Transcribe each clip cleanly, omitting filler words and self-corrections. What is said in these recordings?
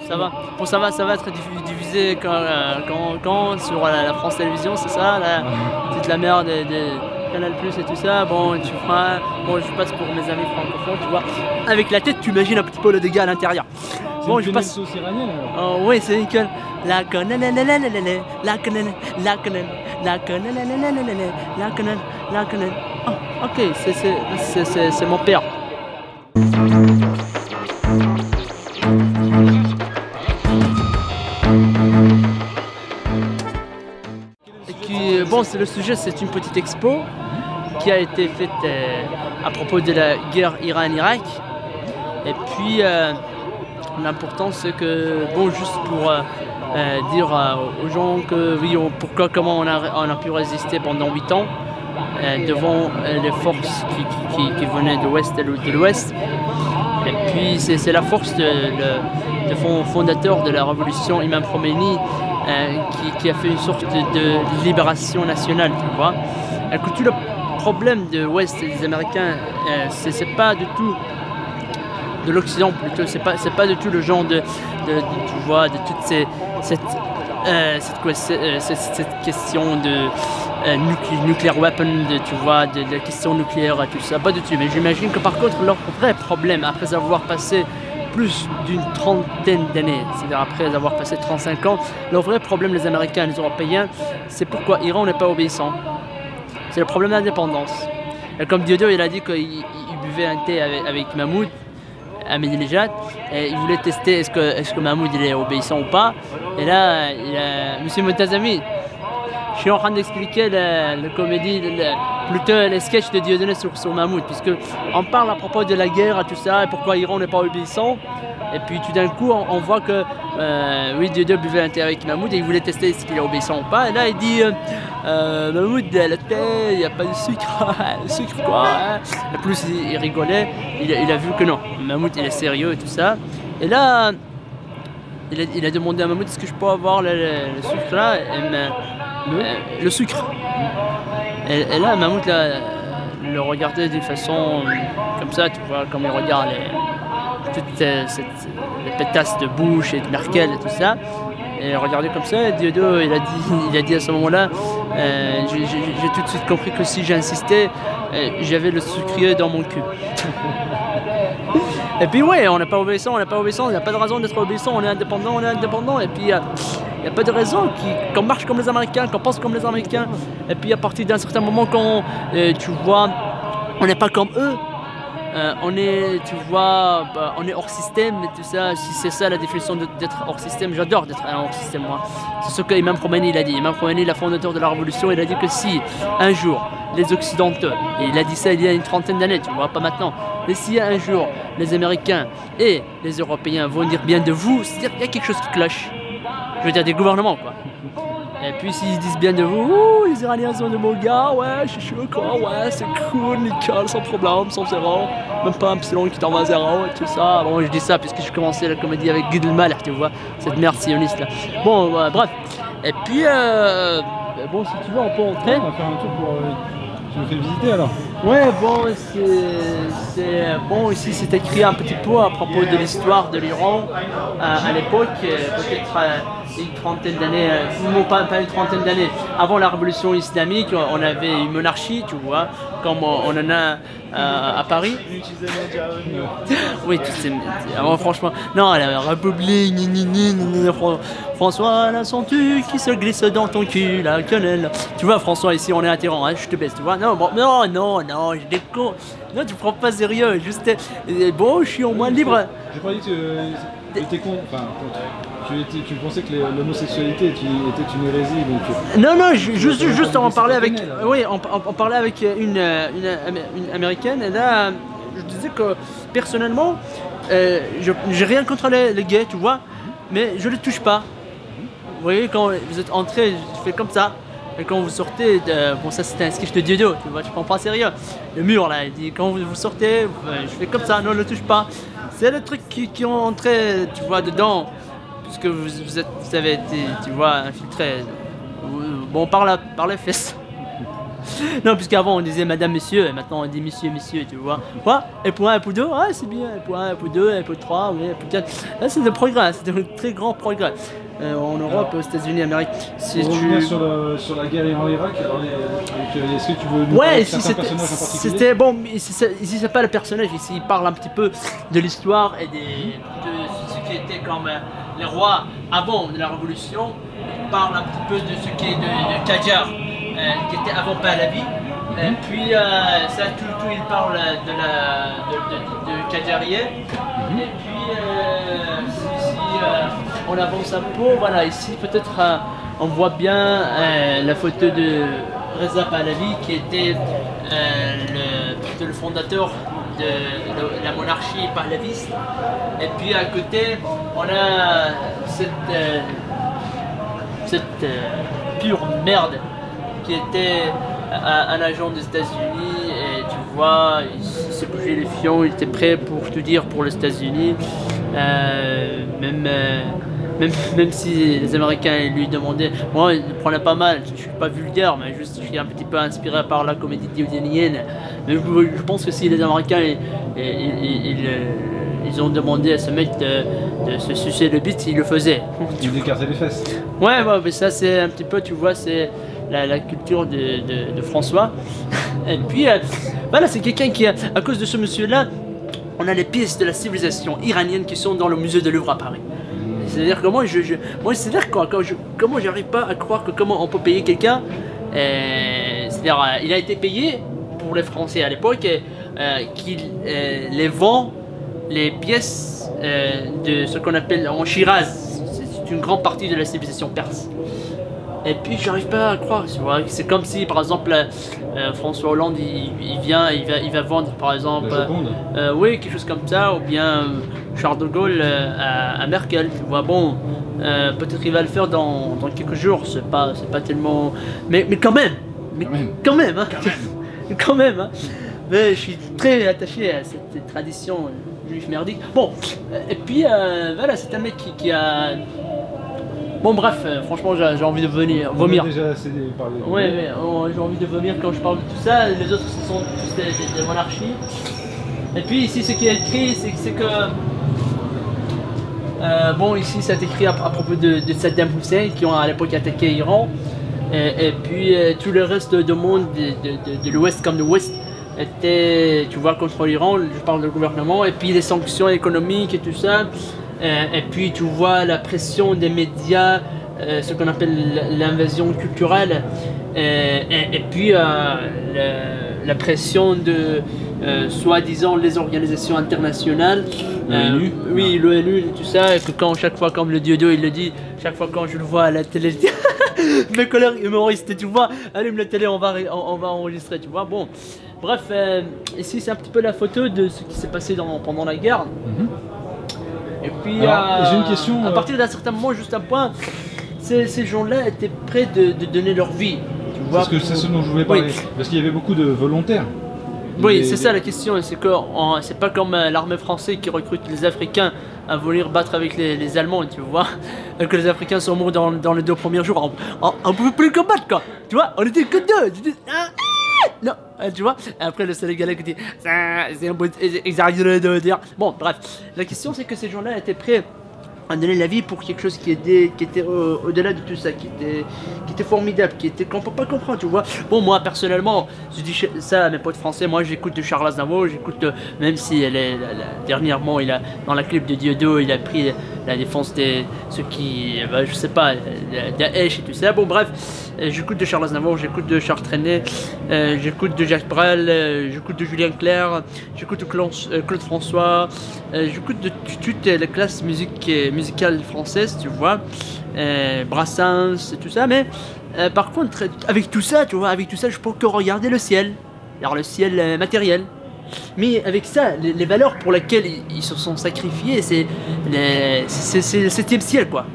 Ça va. Bon, ça va être diffusé quand sur la France Télévisions, c'est ça, c'est de la merde des Canal Plus et tout ça. Bon, tu feras. Bon, je passe pour mes amis francophones, tu vois. Avec la tête, tu imagines un petit peu le dégât à l'intérieur. Bon, je passe. C'est iranienne alors. Oh, oui, c'est nickel. La canal, la canal, la canal, la canal, la canal, la canal. Oh, ok, c'est mon père. Bon, c'est le sujet, c'est une petite expo qui a été faite à propos de la guerre Iran-Irak. Et puis, l'important c'est que, bon, juste pour dire aux gens que oui, comment on a pu résister pendant 8 ans devant les forces qui venaient de l'ouest et de l'ouest. Et puis, c'est la force de fondateur de la révolution, Imam Khomeini, qui a fait une sorte de libération nationale, tu vois. Que tout le problème de l'Ouest et des Américains, c'est pas du tout de l'Occident plutôt, c'est pas du tout le genre tu vois, de toute cette question de nuclear weapon, tu vois, de la question nucléaire et tout ça, pas du tout. Mais j'imagine que par contre leur vrai problème, après avoir passé plus d'une trentaine d'années, c'est-à-dire après avoir passé 35 ans, leur vrai problème, les Américains et les Européens, c'est pourquoi l'Iran n'est pas obéissant. C'est le problème d'indépendance. Et comme Dieudo, il a dit qu'il buvait un thé avec Mahmoud, Ahmadinejad, et il voulait tester est-ce que Mahmoud il est obéissant ou pas. Et là, Monsieur Montazami, je suis en train d'expliquer la comédie, plutôt les sketchs de Dieudonné sur Mahmoud, puisque on parle à propos de la guerre et tout ça, et pourquoi l'Iran n'est pas obéissant. Et puis tout d'un coup, on voit que oui, Dieudonné buvait un thé avec Mahmoud et il voulait tester est-ce qu'il est obéissant ou pas. Et là, il dit Mahmoud, le thé, il n'y a pas de sucre, le sucre quoi. Hein. Et plus il rigolait, il a vu que non, Mahmoud il est sérieux et tout ça. Et là, il a demandé à Mahmoud est-ce que je peux avoir le sucre là. Le sucre. Et là, Mahmoud le regardait d'une façon comme ça, tu vois, comme il regarde toutes les pétasses de Bush et de Merkel et tout ça. Et il regardait comme ça, et Dieudo, il a dit à ce moment-là, j'ai tout de suite compris que si j'insistais, j'avais le sucrier dans mon cul. Et puis ouais, on n'est pas obéissant, il n'y a pas de raison d'être obéissant, on est indépendant, et puis il n'y a pas de raison qu'on marche comme les Américains, qu'on pense comme les Américains, et puis à partir d'un certain moment, quand tu vois, on n'est pas comme eux, on est, tu vois, on est hors système et tout ça. Si c'est ça la définition d'être hors système, j'adore d'être hors système moi. C'est ce que Imam Khomeini il a dit. Imam Khomeini, le fondateur de la révolution, il a dit que si un jour les Occidentaux, et il a dit ça il y a une trentaine d'années, tu vois, pas maintenant, mais si un jour les Américains et les Européens vont dire bien de vous, c'est-à-dire qu'il y a quelque chose qui cloche. Je veux dire des gouvernements quoi. Et puis s'ils disent bien de vous, les Iraniens sont de bons gars, ouais, je suis chaud quoi, ouais, c'est cool, nickel, sans problème, sans zéro, même pas un epsilon qui t'envoie à zéro et tout ça. Bon, je dis ça puisque je commençais la comédie avec Guy Delmal, tu vois, cette merde sioniste là. Bon, bref. Et puis, bon, si tu veux, on peut entrer. On va faire un tour pour. Tu me fais visiter alors? Ouais, bon, bon, ici c'est écrit un petit peu à propos de l'histoire de l'Iran à l'époque, peut-être une trentaine d'années, non pas une trentaine d'années, avant la révolution islamique, on avait une monarchie, tu vois, comme on en a à Paris. Oui, franchement, non, la République, François, la sens-tu qui se glisse dans ton cul, la quenelle. Tu vois, François, ici on est à Téhéran, hein, je te baisse, tu vois. Non, bon, non, je déconne. Non, tu prends pas sérieux, juste. Bon, je suis au moins libre. J'ai pas dit que tu étais con, enfin, tu pensais que l'homosexualité était une hérésie, donc. Non, juste on parlait avec. Oui, on parlait avec une américaine, et là, je disais que personnellement, j'ai rien contre les gays, tu vois, mais je les touche pas. Vous voyez, quand vous êtes entrés, je fais comme ça. Et quand vous sortez, bon ça c'était un sketch de Dieudo, tu vois, je prends pas sérieux. Le mur là, il dit quand vous sortez, je fais comme ça, non, ne le touche pas. C'est le truc qui ont entré, tu vois, dedans, puisque vous avez été, tu vois, infiltré. Bon, par les fesses. Non, puisqu'avant on disait madame, monsieur, et maintenant on dit monsieur, monsieur, tu vois. Quoi? Et pour 1, et pour 2, ah c'est bien, et pour 1, et pour 2, et pour 3, oui, et pour 4. Là c'est de progrès, c'est un très grand progrès. En Europe, aux États-Unis, Amérique. Si pour revenir sur la guerre en Irak, est-ce que tu veux nous parler de certains personnages en particulier? C'était bon, ici c'est pas le personnage, ici il parle un petit peu de l'histoire et de ce qui était comme les rois avant de la Révolution. Il parle un petit peu de ce qui est de Qajar, qui était avant Pahlavi. Et puis ça tout il parle de Qajariens. Et puis on avance un peu, voilà, ici peut-être on voit bien la photo de Reza Pahlavi qui était le fondateur de la monarchie pahlaviste. Et puis à côté on a cette pure merde qui était un agent des États-Unis, et tu vois, il s'est bougé les fions, il était prêt pour tout dire pour les États-Unis, même si les Américains lui demandaient, moi il le prenait pas mal, je suis pas vulgaire, mais juste je suis un petit peu inspiré par la comédie hollywoodienne, mais je pense que si les Américains ils ont demandé à ce mec de se sucer le bite, il le faisait. Tu d'écarter les fesses. Ouais, mais ça c'est un petit peu, tu vois, c'est la culture de François. Et puis, voilà, c'est quelqu'un qui, à cause de ce monsieur-là, on a les pièces de la civilisation iranienne qui sont dans le musée de Louvre à Paris. C'est-à-dire que moi, c'est-à-dire comment j'arrive pas à croire que comment on peut payer quelqu'un. C'est-à-dire, il a été payé pour les Français à l'époque, qu'il les vend les pièces de ce qu'on appelle en Shiraz. C'est une grande partie de la civilisation perse. Et puis j'arrive pas à croire, tu vois. C'est comme si par exemple François Hollande il va vendre par exemple oui, quelque chose comme ça, ou bien Charles de Gaulle à Merkel, tu vois. Bon, peut-être il va le faire dans quelques jours, c'est pas tellement, mais quand même, quand même, hein. Quand même, hein. Mais je suis très attaché à cette tradition juive merdique. Bon, et puis voilà, c'est un mec qui a. Bon bref, franchement j'ai envie de vomir. On a déjà assez parlé. Ouais, j'ai envie de vomir quand je parle de tout ça. Les autres ce sont tous des monarchies. Et puis ici ce qui est écrit, c'est que bon, ici ça est écrit à propos de Saddam Hussein qui ont à l'époque attaqué l'Iran. Et puis tout le reste du monde de l'Ouest comme de l'Ouest était, tu vois, contre l'Iran. Je parle du gouvernement. Et puis les sanctions économiques et tout ça. Et puis tu vois la pression des médias, ce qu'on appelle l'invasion culturelle, et puis la pression de soi-disant les organisations internationales, l'ONU. Oui, l'ONU et tout ça, et que chaque fois comme le Dieu il le dit, chaque fois quand je le vois à la télé, mes collègues humoristes, tu vois, allume la télé, on va enregistrer, tu vois. Bon, bref, ici c'est un petit peu la photo de ce qui s'est passé pendant la guerre. Et puis, j'ai une question. À partir d'un certain moment, juste un point, ces gens-là étaient prêts de donner leur vie. Tu vois, parce que c'est ce dont je voulais parler. Oui. Parce qu'il y avait beaucoup de volontaires. Oui, c'est ça la question. C'est que c'est pas comme l'armée française qui recrute les Africains à venir battre avec les Allemands, tu vois. Que les Africains sont morts dans les 2 premiers jours. On pouvait plus combattre, quoi. Tu vois, on était que 2. Non, tu vois, après le Sénégalais qui dit c'est un peu exagéré de dire. Bon, bref, la question c'est que ces gens-là étaient prêts à donner la vie pour quelque chose qui était au-delà de tout ça, qui était formidable, qu'on peut pas comprendre, tu vois. Bon, moi personnellement, je dis ça à mes potes français, moi j'écoute de Charles Aznavour, j'écoute, même si dernièrement il a dans la clip de Dieudo, il a pris la défense de ceux qui, je sais pas, Daesh et tout ça. Bon bref, j'écoute de Charles Aznavour, j'écoute de Charles Trenet, j'écoute de Jacques Brel, j'écoute de Julien Clerc, j'écoute de Claude François, j'écoute de toute la classe musicale française, tu vois, Brassens et tout ça. Mais par contre, avec tout ça, tu vois, je peux que regarder le ciel, alors le ciel matériel. Mais avec ça, les valeurs pour lesquelles ils se sont sacrifiés, c'est le 7e ciel, quoi.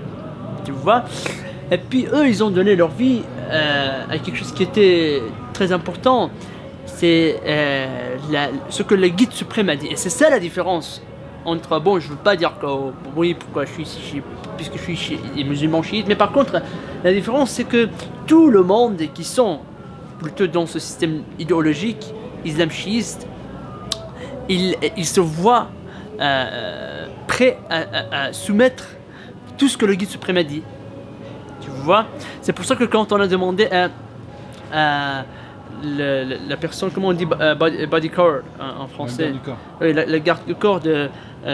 Tu vois. Et puis eux, ils ont donné leur vie à quelque chose qui était très important. C'est ce que le guide suprême a dit. Et c'est ça la différence entre, bon, je veux pas dire que, oui, pourquoi je suis ici, puisque je suis musulman chiite, mais par contre, la différence, c'est que tout le monde qui sont plutôt dans ce système idéologique islam chiiste, il se voit prêt à soumettre tout ce que le guide suprême a dit. Tu vois, c'est pour ça que quand on a demandé à la personne, comment on dit, bodyguard en français, oui, la garde du corps de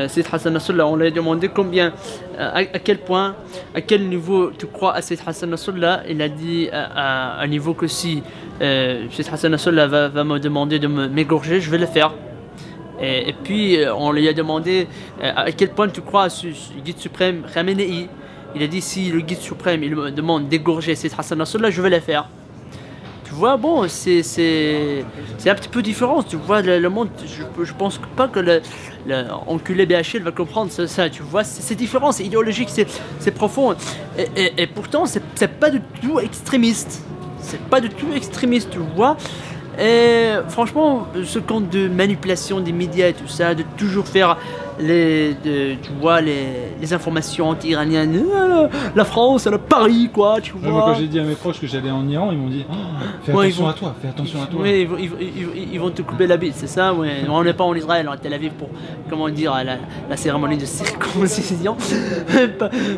Sayyid Hassan Nasrallah, on lui a demandé combien, à quel point, à quel niveau tu crois à Sayyid Hassan Nasrallah. Il a dit à un niveau que si Sayyid Hassan Nasrallah va me demander de m'égorger, je vais le faire. Et puis on lui a demandé à quel point tu crois à ce guide suprême Khamenei. Il a dit si le guide suprême il me demande d'égorger Sayyid Hassan Nasrallah, je vais le faire. Tu vois, bon, c'est un petit peu différent. Tu vois, le monde, je pense pas que l'enculé BHL va comprendre ça. Tu vois, c'est différent, c'est idéologique, c'est profond. Et pourtant, c'est pas du tout extrémiste. C'est pas du tout extrémiste, tu vois. Et franchement, ce compte de manipulation des médias et tout ça, de toujours faire tu vois, les informations anti-iraniennes, la France, elle a Paris, quoi, tu vois. Moi, quand j'ai dit à mes proches que j'allais en Iran, ils m'ont dit fais attention à toi, fais attention à toi. Oui, ils vont te couper la bite, c'est ça, ouais. On n'est pas en Israël, on est à Tel Aviv pour, comment dire, la cérémonie de circoncision.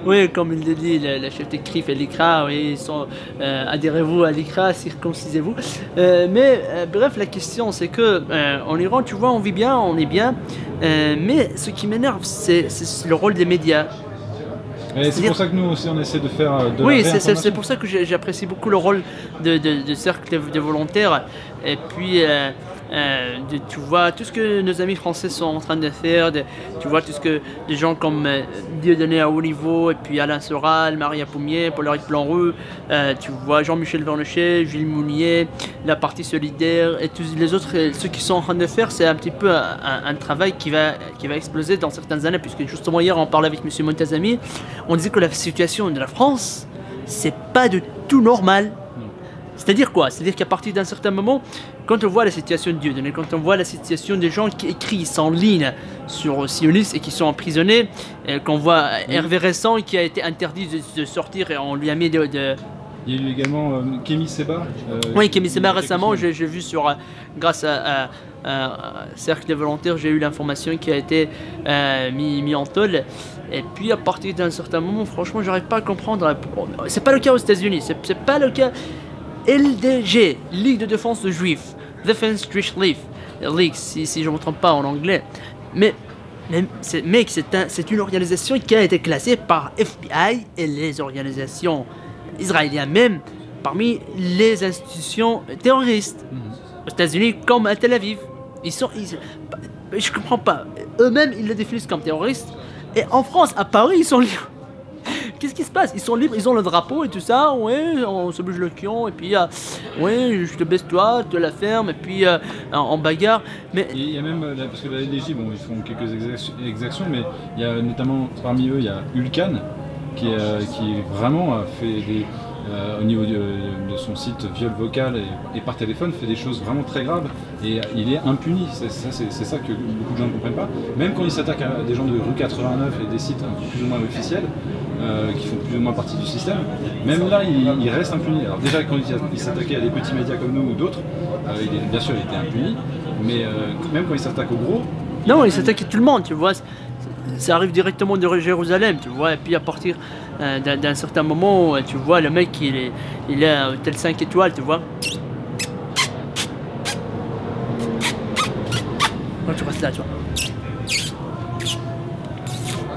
Oui, comme il le dit, le chef de CRIF et l'ICRA, oui, ils sont adhérez-vous à l'ICRA, circoncisez-vous. Bref, la question c'est que en Iran, tu vois, on vit bien, on est bien, mais ce qui m'énerve, c'est le rôle des médias. C'est pour ça que nous aussi on essaie de faire de oui, la c'est pour ça que j'apprécie beaucoup le rôle de cercle de volontaires. Et puis, tu vois, tout ce que nos amis français sont en train de faire, tu vois, tout ce que des gens comme Dieudonné à haut niveau, et puis Alain Soral, Maria Poumier, Paul-Henri Planreux, tu vois, Jean-Michel Vernochet, Gilles Mounier, la partie solidaire, et tous les autres, ceux qui sont en train de faire, c'est un petit peu un travail qui va exploser dans certaines années, puisque justement hier on parlait avec M. Montazami, on disait que la situation de la France, c'est pas du tout normal. C'est-à-dire quoi? C'est-à-dire qu'à partir d'un certain moment, quand on voit la situation de Dieudonné, quand on voit la situation des gens qui écrivent en ligne sur sionistes et qui sont emprisonnés, qu'on voit Hervé Ressan qui a été interdit de sortir et on lui a mis de... Il y a eu également Kémy Seba. Oui, Kémy Seba récemment, j'ai vu grâce à Cercle des volontaires, j'ai eu l'information qui a été mis en tôle. Et puis à partir d'un certain moment, franchement, j'arrive pas à comprendre. C'est pas le cas aux États-Unis, c'est pas le cas. LDG, Ligue de défense de Juifs, Defense Jewish League, si je ne me trompe pas en anglais. Mais c'est une organisation qui a été classée par FBI et les organisations israéliennes même parmi les institutions terroristes. Aux États-Unis comme à Tel Aviv. Je comprends pas. Eux-mêmes, ils le définissent comme terroristes. Et en France, à Paris, ils sont libres. Qu'est-ce qui se passe? Ils sont libres, ils ont le drapeau et tout ça, ouais, on se bouge le kion, et puis, ouais, je te baisse toi, je te la ferme, et puis en bagarre. Mais il y a même, parce que la LDJ, bon, ils font quelques exactions, mais il y a notamment, parmi eux, il y a Ulcan, qui vraiment a fait des... au niveau de son site viol vocal et par téléphone fait des choses vraiment très graves et il est impuni, c'est ça que beaucoup de gens ne comprennent pas, même quand il s'attaque à des gens de rue 89 et des sites plus ou moins officiels qui font plus ou moins partie du système, même là il reste impuni. Alors déjà quand il s'attaquait à des petits médias comme nous ou d'autres, bien sûr il était impuni, mais même quand il s'attaque au gros... Non, il s'attaque à tout le monde, tu vois. Ça arrive directement de Jérusalem, tu vois, et puis à partir d'un certain moment, tu vois, le mec, il est à hôtel 5 étoiles, tu vois. Quand tu restes là, tu vois.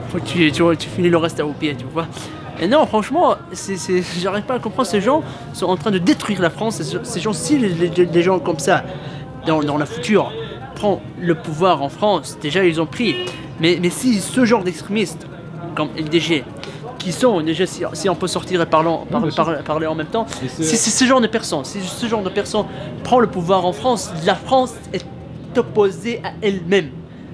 Faut que tu finis le reste à vos pieds, tu vois. Et non, franchement, j'arrive pas à comprendre, ces gens sont en train de détruire la France, ces gens, si les gens comme ça, dans la future, prennent le pouvoir en France, déjà ils ont pris. Mais si ce genre d'extrémistes, comme LDG, qui sont déjà, si on peut sortir et parler en même temps, si ce genre de personnes, si ce genre de personnes prend le pouvoir en France, la France est opposée à elle-même.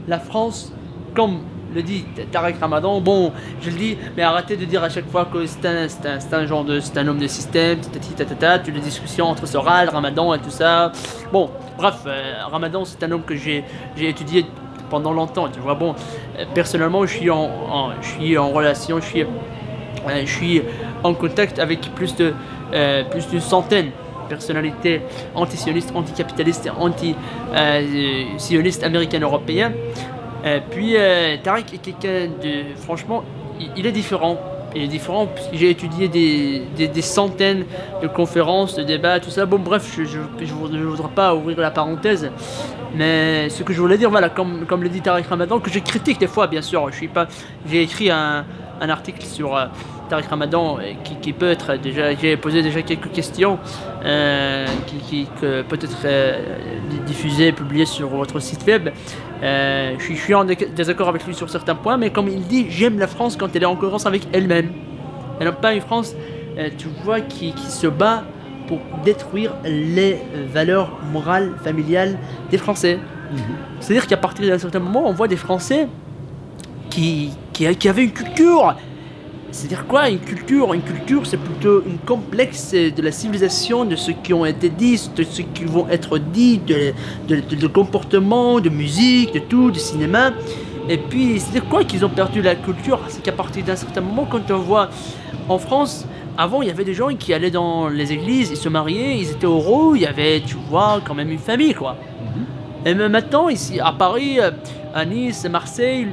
La France, comme le dit Tarek Ramadan, bon, je le dis, mais arrêtez de dire à chaque fois que c'est un homme de système, toutes les discussions entre Soral, Ramadan et tout ça. Bon, bref, Ramadan, c'est un homme que j'ai étudié pendant longtemps, tu vois. Bon, personnellement, je suis en relation, je suis en contact avec plus d'une centaine personnalité anti-sioniste, anti-capitaliste et anti-sioniste américain-européen. Puis Tarek est quelqu'un de... Franchement, il est différent. Il est différent parce que j'ai étudié des centaines de conférences, de débats, tout ça. Bon bref, je ne voudrais pas ouvrir la parenthèse. Mais ce que je voulais dire, voilà, comme le dit Tariq Ramadan, que je critique des fois, bien sûr. J'ai écrit un article sur Tariq Ramadan qui peut être déjà... J'ai posé déjà quelques questions qui peut être diffusées, publiées sur votre site web. Je suis en désaccord avec lui sur certains points, mais comme il dit, j'aime la France quand elle est en cohérence avec elle-même. Elle n'a pas une France, tu vois, qui se bat pour détruire les valeurs morales, familiales des Français. C'est-à-dire qu'à partir d'un certain moment, on voit des Français qui avaient une culture. C'est-à-dire quoi, une culture? Une culture, c'est plutôt une complexe de la civilisation, de ce qui ont été dit, de ce qui vont être dit, de comportement, de musique, de tout, du cinéma. Et puis, c'est-à-dire quoi qu'ils ont perdu la culture? C'est qu'à partir d'un certain moment, quand on voit en France, avant, il y avait des gens qui allaient dans les églises, ils se mariaient, ils étaient heureux, il y avait, tu vois, quand même une famille, quoi. Et même maintenant, ici, à Paris, à Nice, Marseille,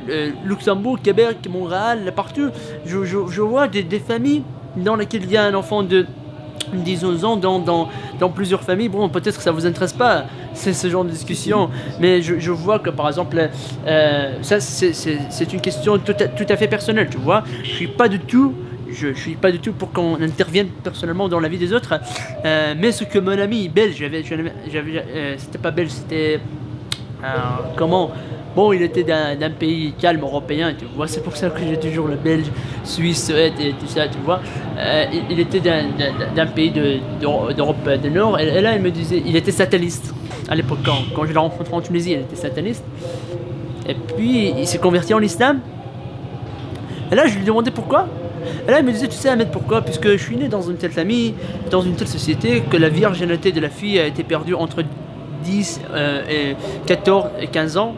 Luxembourg, Québec, Montréal, partout, je vois des familles dans lesquelles il y a un enfant de 10 ans dans plusieurs familles. Bon, peut-être que ça vous intéresse pas, c'est ce genre de discussion, mais je vois que, par exemple, ça, c'est une question tout à fait personnelle, tu vois. Je suis pas du tout pour qu'on intervienne personnellement dans la vie des autres, mais ce que mon ami belge, c'était pas belge, c'était comment? Bon, il était d'un pays calme européen, tu vois, c'est pour ça que j'ai toujours le belge, suisse, suède et tout ça, tu vois. Il était d'un pays d'Europe du Nord, et là il me disait, il était sataniste à l'époque, quand je l'ai rencontré en Tunisie, il était sataniste. Et puis il s'est converti en islam. Et là je lui demandais pourquoi. Et là il me disait, tu sais Ahmed, pourquoi? Puisque je suis né dans une telle famille, dans une telle société, que la virginité de la fille a été perdue entre 10 et 14 et 15 ans,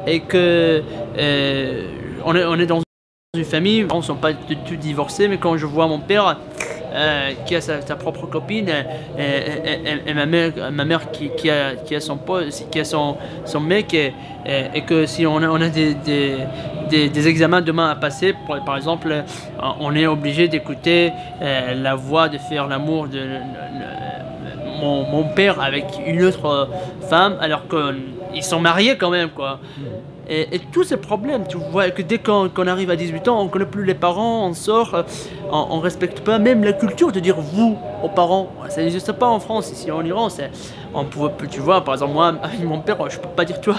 et que on est dans une famille, on ne sont pas du tout divorcés, mais quand je vois mon père qui a sa propre copine et ma mère qui a son pote, qui a son mec, et que si on a des examens demain à passer, par exemple, on est obligé d'écouter la voix de faire l'amour de mon père avec une autre femme, alors qu'ils sont mariés quand même, quoi. Et tous ces problèmes, tu vois, que dès qu'on arrive à 18 ans, on ne connaît plus les parents, on sort, on ne respecte pas même la culture de dire vous aux parents. Ça n'existe pas en France, ici en Iran, on pouvait, tu vois, par exemple, moi, avec mon père, je ne peux pas dire toi.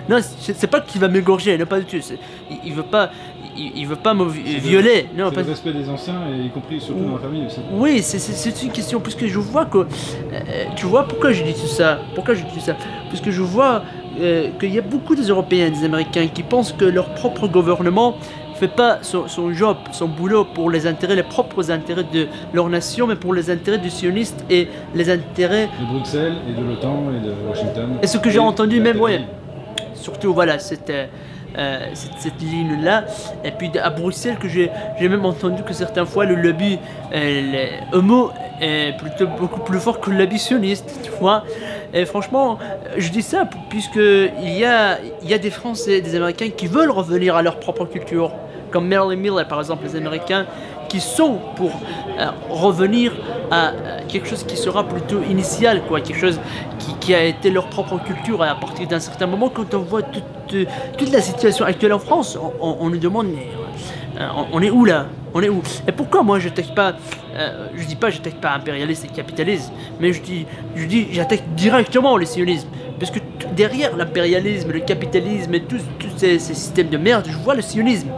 Non, c'est pas qu'il va m'égorger, non, pas du tout. Il veut pas me violer. C'est le respect des anciens, et y compris surtout dans la famille aussi. Oui, c'est une question, puisque je vois que... tu vois, pourquoi je dis tout ça? Parce que je vois qu'il y a beaucoup des Européens, des Américains qui pensent que leur propre gouvernement ne fait pas son job, son boulot pour les propres intérêts de leur nation, mais pour les intérêts du sioniste et les intérêts... de Bruxelles et de l'OTAN et de Washington. Et ce que j'ai entendu même, ouais, surtout, voilà, cette ligne-là. Et puis à Bruxelles, que j'ai même entendu que certaines fois le lobby homo est beaucoup plus fort que le lobby sioniste, tu vois. Et franchement, je dis ça puisque il y a des Français, des Américains qui veulent revenir à leur propre culture, comme Marilyn Miller par exemple, les Américains qui sont pour revenir à quelque chose qui sera plutôt initial, quoi, quelque chose qui a été leur propre culture. Et à partir d'un certain moment, quand on voit toute la situation actuelle en France, on nous demande, mais on est où là? On est où? Et pourquoi moi je dis pas j'attaque pas impérialisme et capitalisme, mais je dis j'attaque directement le sionisme, parce que derrière l'impérialisme, le capitalisme et tous ces systèmes de merde, je vois le sionisme.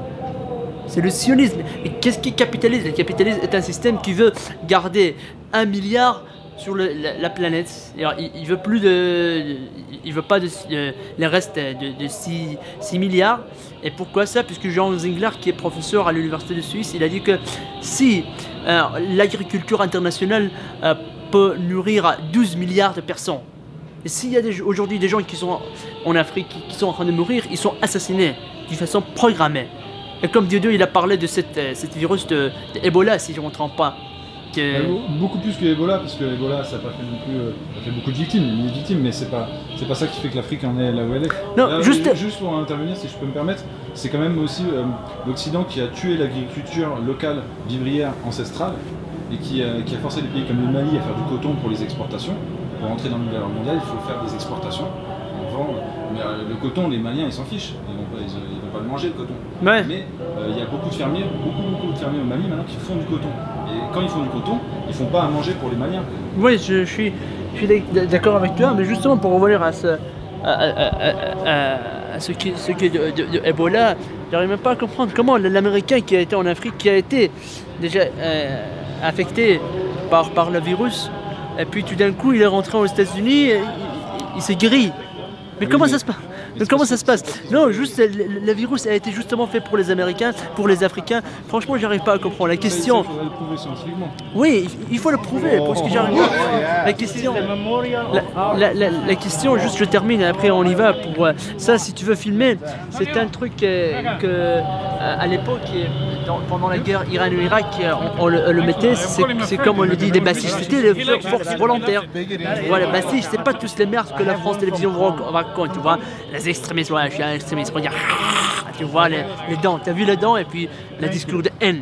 C'est le sionisme. Et qu'est-ce qui est capitalisme? Le capitalisme est un système qui veut garder 1 milliard sur la planète. Alors, il veut plus il veut pas les restes de 6 milliards. Et pourquoi ça? Puisque Jean Zingler, qui est professeur à l'université de Suisse, il a dit que si l'agriculture internationale peut nourrir 12 milliards de personnes, et s'il y a aujourd'hui des gens qui sont en Afrique qui sont en train de mourir, ils sont assassinés d'une façon programmée. Et comme Dieu, il a parlé de cette virus de Ebola, si je ne me trompe pas. Beaucoup plus que Ebola, parce que Ebola ça n'a pas fait non plus, ça fait beaucoup de victimes, des victimes, mais c'est pas ça qui fait que l'Afrique en est là où elle est. Non, là, juste pour intervenir, si je peux me permettre, c'est quand même aussi l'Occident qui a tué l'agriculture locale vivrière ancestrale et qui a forcé des pays comme le Mali à faire du coton pour les exportations. Pour entrer dans le nouvel ordre mondial, il faut faire des exportations. Mais le coton, les Maliens ils s'en fichent, ils vont pas le manger le coton. Ouais. Mais il y a beaucoup de fermiers au Mali maintenant qui font du coton. Et quand ils font du coton, ils font pas à manger pour les Maliens. Oui, je suis d'accord avec toi, mais justement pour revenir à ce qui est de Ebola, j'arrive même pas à comprendre comment l'Américain qui a été en Afrique, qui a été déjà affecté par le virus, et puis tout d'un coup il est rentré aux États-Unis, il s'est guéri. Mais comment ça se passe? Comment ça se passe? Non, juste le virus a été justement fait pour les Américains, pour les Africains. Franchement, j'arrive pas à comprendre la question. Il faudrait le prouver scientifiquement. Oui, il faut le prouver. Parce que j'arrive. La question, juste je termine et après on y va. Pour ça, si tu veux filmer, c'est un truc que à l'époque, pendant la guerre Iran-Irak, on le mettait. C'est comme on le dit, des bastiches. C'était des forces volontaires. Voilà, bastiches, c'est pas tous les merdes que la France Télévisions raconte, tu vois. Les extrémistes, ouais, je suis un extrémiste, regarde, tu vois les dents, t'as vu les dents et puis le discours de haine.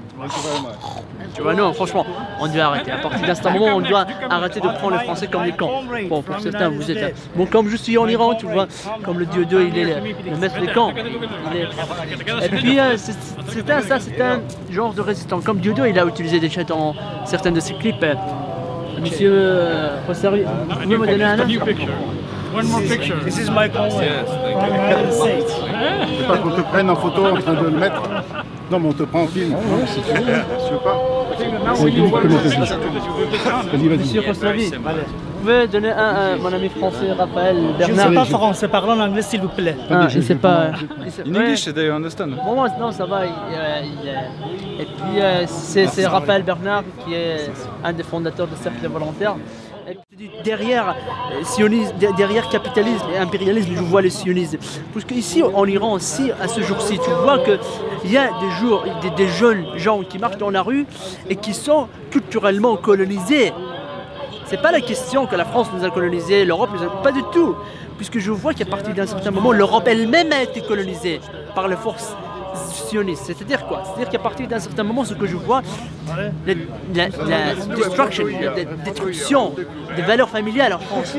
Tu vois, non, franchement, on doit arrêter. À partir d'un moment, on doit arrêter de prendre les Français comme des camps. Bon, pour certains, vous êtes. Bon, comme je suis en Iran, tu vois, comme le dieu 2, il est le maître des camps. Et puis, c'est un genre de résistant. Comme dieu 2, il a utilisé des chats dans certains de ses clips. Monsieur Rossari, vous pouvez me donner un nom? One more picture. This is my call. Yes, thank Je veux pas qu'on te prenne en photo en train de le mettre. Non, mais on te prend en film. Si tu veux. Je veux pas. Monsieur Rossari, vous pouvez donner mon ami français Raphaël Je ne Bernard? sais pas français, parlez en anglais s'il vous plaît. Ah, je sais pas. In English, they understand. Bon, non, ça va. Et puis, c'est Raphaël Bernard qui est un des fondateurs de Cercle Volontaire. Et puis, derrière derrière capitalisme et impérialisme, je vois les sionistes. Parce qu'ici, en Iran aussi, à ce jour-ci, tu vois qu'il y a des jeunes gens qui marchent dans la rue et qui sont culturellement colonisés. C'est pas la question que la France nous a colonisés, l'Europe nous a... Pas du tout. Puisque je vois qu'à partir d'un certain moment, l'Europe elle-même a été colonisée par les forces sionistes. C'est-à-dire quoi? C'est-à-dire qu'à partir d'un certain moment, ce que je vois, la destruction des valeurs familiales en France.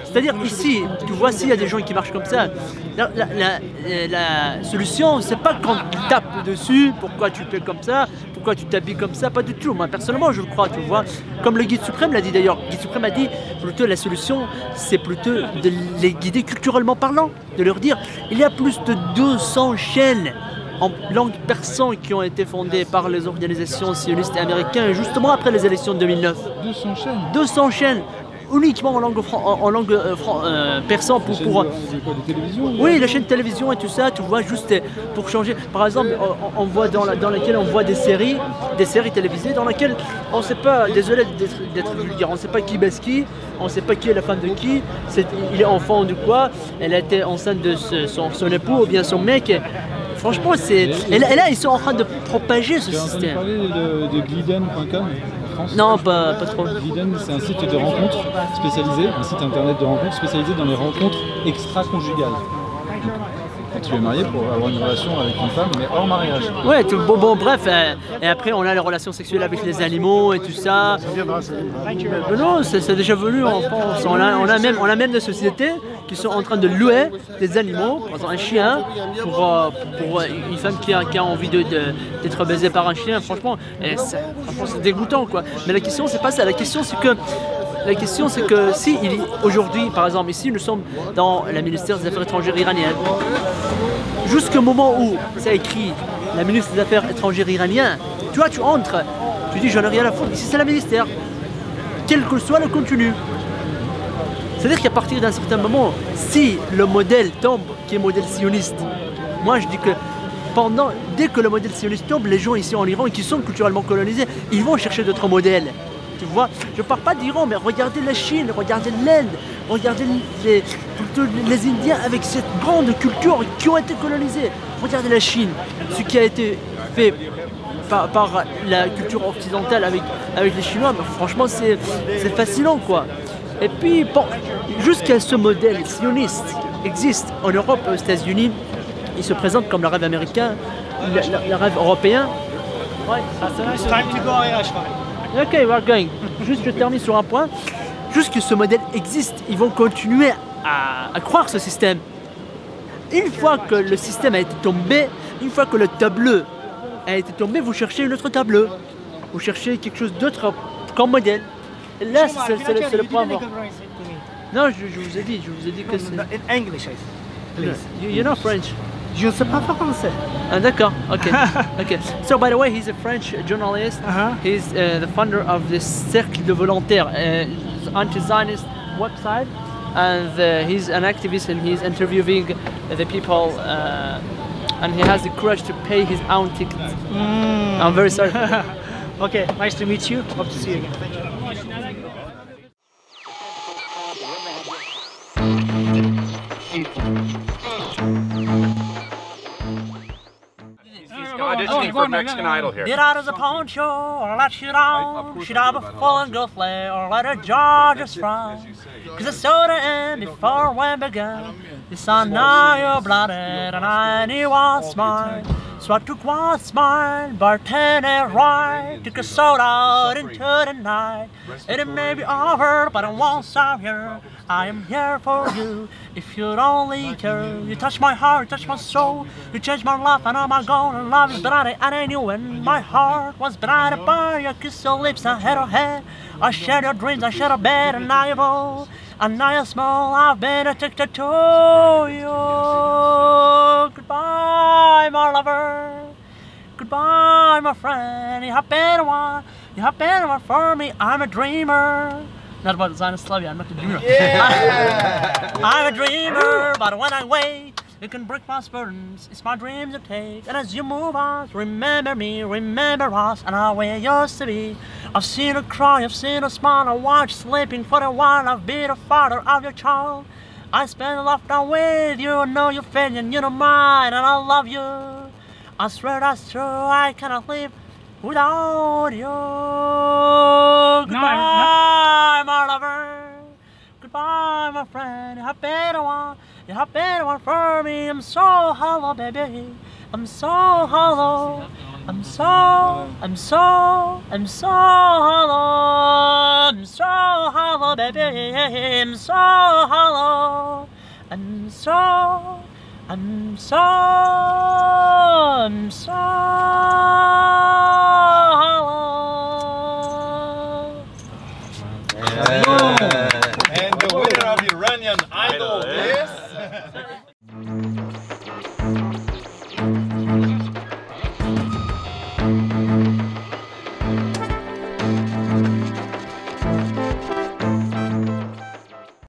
C'est-à-dire ici, tu vois, s'il y a des gens qui marchent comme ça, la solution, c'est pas qu'on tape dessus, pourquoi tu fais comme ça, pourquoi tu t'habilles comme ça, pas du tout. Moi, personnellement, je le crois, tu vois. Comme le guide suprême l'a dit d'ailleurs. Le guide suprême a dit, plutôt la solution, c'est plutôt de les guider culturellement parlant, de leur dire, il y a plus de 200 chaînes en langue persan qui ont été fondées par les organisations sionistes américaines justement après les élections de 2009. 200 chaînes. 200 chaînes, uniquement en langue persan pour... Des télévisions? Oui, la chaîne de télévision et tout ça, tu vois, juste pour changer. Par exemple, on voit dans laquelle on voit des séries télévisées dans lesquelles on ne sait pas, désolé d'être vulgaire, on ne sait pas qui baisse qui, on ne sait pas qui est la femme de qui, il est enfant de quoi, elle a été enceinte de son époux ou bien son mec. Franchement, et là, ils sont en train de propager ce système. Tu as entendu parler de Gliden.com en France? Non, pas trop. Gliden, c'est un site de rencontres spécialisé, un site internet de rencontres spécialisé dans les rencontres extra-conjugales. Quand tu es marié pour avoir une relation avec une femme, mais hors mariage. Ouais, bon, bref, et après on a les relations sexuelles avec les animaux et tout ça. Mais non, c'est déjà venu en France. On a même des sociétés qui sont en train de louer des animaux, par exemple un chien, pour une femme qui a envie d'être baisée par un chien. Franchement, c'est dégoûtant quoi. Mais la question c'est pas ça. La question c'est que si aujourd'hui, par exemple ici, nous sommes dans le ministère des Affaires étrangères iranienne. Jusqu'au moment où c'est écrit la ministre des Affaires étrangères iranien, tu vois, tu entres, tu dis j'en ai rien à foutre, ici c'est le ministère, quel que soit le contenu. C'est-à-dire qu'à partir d'un certain moment, si le modèle tombe, qui est modèle sioniste, moi je dis que dès que le modèle sioniste tombe, les gens ici en Iran qui sont culturellement colonisés, ils vont chercher d'autres modèles. Tu vois, je ne parle pas d'Iran, mais regardez la Chine, regardez l'Inde, regardez les Indiens avec cette grande culture qui ont été colonisés. Regardez la Chine, ce qui a été fait par la culture occidentale avec les Chinois, mais franchement c'est fascinant quoi. Et puis bon, jusqu'à ce modèle sioniste existe en Europe, aux États-Unis, il se présente comme le rêve américain, le rêve européen. Ouais. It's time to go, Ashwari. Ok, we're going. Juste je termine sur un point. Juste que ce modèle existe, ils vont continuer à croire ce système. Une fois que le système a été tombé, une fois que le tableau a été tombé, vous cherchez une autre tableau. Vous cherchez quelque chose d'autre comme modèle. Et là, c'est le point fort. Non, je vous ai dit que c'est... In English, please. You know French? Je ne sais pas français. Ah, d'accord, ok. Okay. So, by the way, he's a French journalist. He's the founder of the Cercle de Volontaires, anti-Zionist website. And he's an activist and he's interviewing the people and he has the courage to pay his own ticket. I'm very sorry. Okay, nice to meet you. Hope to see you again. Thank you. Auditioning for Mexican Idol here. Get out of the poncho, or let you down. Should I be full and go flay, or let a Georgia frown? Cause the soda in before we began. This I know you're blooded, and I knew what's mine. So I took what's mine, bartended right. Took a soda out into the night. It may be over, but I won't stop here. I am here for you, if you'd only care. You touch my heart, you touch my soul. You change my life, and I'm gonna love is brighter. And I knew when my heart was brighter by your kiss, your lips, I had a head. I shared your dreams, I shared a bed, and now you're old. And now you're small, I've been addicted to you. Goodbye, my lover. Goodbye, my friend. You have been one. You have been one for me. I'm a dreamer. Not about Zionist Slavia, I'm not a dreamer. Yeah. I'm a dreamer, but when I wait, you can break my burdens. It's my dreams to take. And as you move on, remember me, remember us, and how we used to be. I've seen her cry, I've seen her smile, I watched sleeping for a while. I've been the father of your child. I spend a lifetime with you, I know you're feeling, you know mine, and I love you. I swear that's true, I cannot live without you. Goodbye, my lover. Goodbye, my friend. You have been one. You have been one for me. I'm so hollow, baby. I'm so hollow. I'm so hollow. I'm so hollow, baby. I'm so hollow. I'm so hollow. And the winner of Iranian Idol